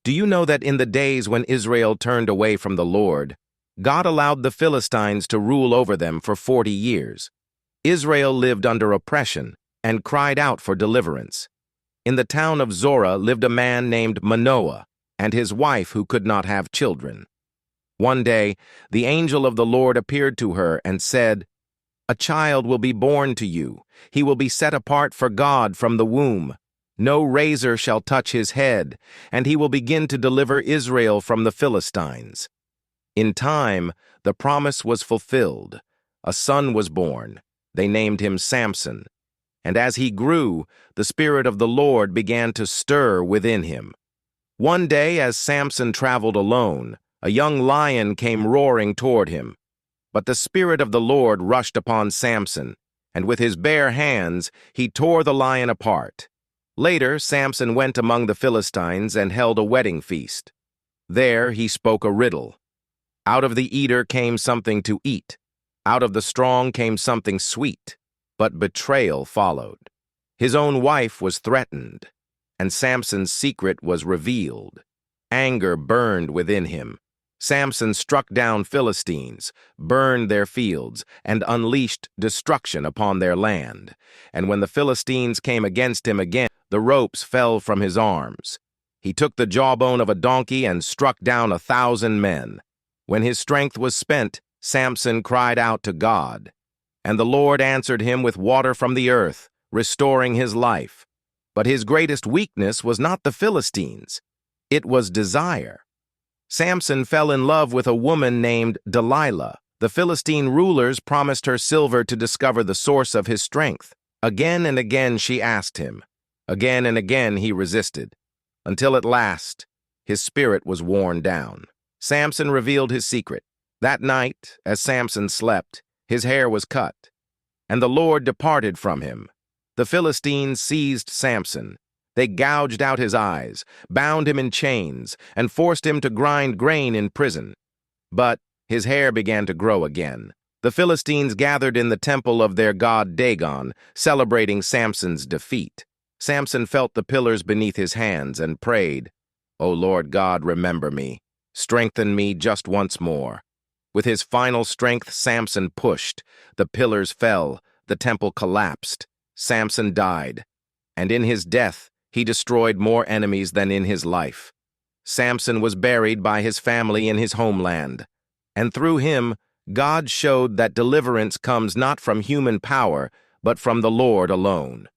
Do you know that in the days when Israel turned away from the Lord, God allowed the Philistines to rule over them for 40 years? Israel lived under oppression and cried out for deliverance. In the town of Zorah lived a man named Manoah and his wife who could not have children. One day, the angel of the Lord appeared to her and said, "A child will be born to you. He will be set apart for God from the womb. No razor shall touch his head, and he will begin to deliver Israel from the Philistines." In time, the promise was fulfilled. A son was born. They named him Samson. And as he grew, the Spirit of the Lord began to stir within him. One day, as Samson traveled alone, a young lion came roaring toward him. But the Spirit of the Lord rushed upon Samson, and with his bare hands he tore the lion apart. Later, Samson went among the Philistines and held a wedding feast. There he spoke a riddle. Out of the eater came something to eat. Out of the strong came something sweet. But betrayal followed. His own wife was threatened, and Samson's secret was revealed. Anger burned within him. Samson struck down Philistines, burned their fields, and unleashed destruction upon their land. And when the Philistines came against him again, the ropes fell from his arms. He took the jawbone of a donkey and struck down 1,000 men. When his strength was spent, Samson cried out to God. And the Lord answered him with water from the earth, restoring his life. But his greatest weakness was not the Philistines. It was desire. Samson fell in love with a woman named Delilah. The Philistine rulers promised her silver to discover the source of his strength. Again and again she asked him. Again and again he resisted, until at last his spirit was worn down. Samson revealed his secret. That night, as Samson slept, his hair was cut, and the Lord departed from him. The Philistines seized Samson. They gouged out his eyes, bound him in chains, and forced him to grind grain in prison. But his hair began to grow again. The Philistines gathered in the temple of their god Dagon, celebrating Samson's defeat. Samson felt the pillars beneath his hands and prayed, "O Lord God, remember me. Strengthen me just once more." With his final strength, Samson pushed. The pillars fell. The temple collapsed. Samson died. And in his death, he destroyed more enemies than in his life. Samson was buried by his family in his homeland. And through him, God showed that deliverance comes not from human power, but from the Lord alone.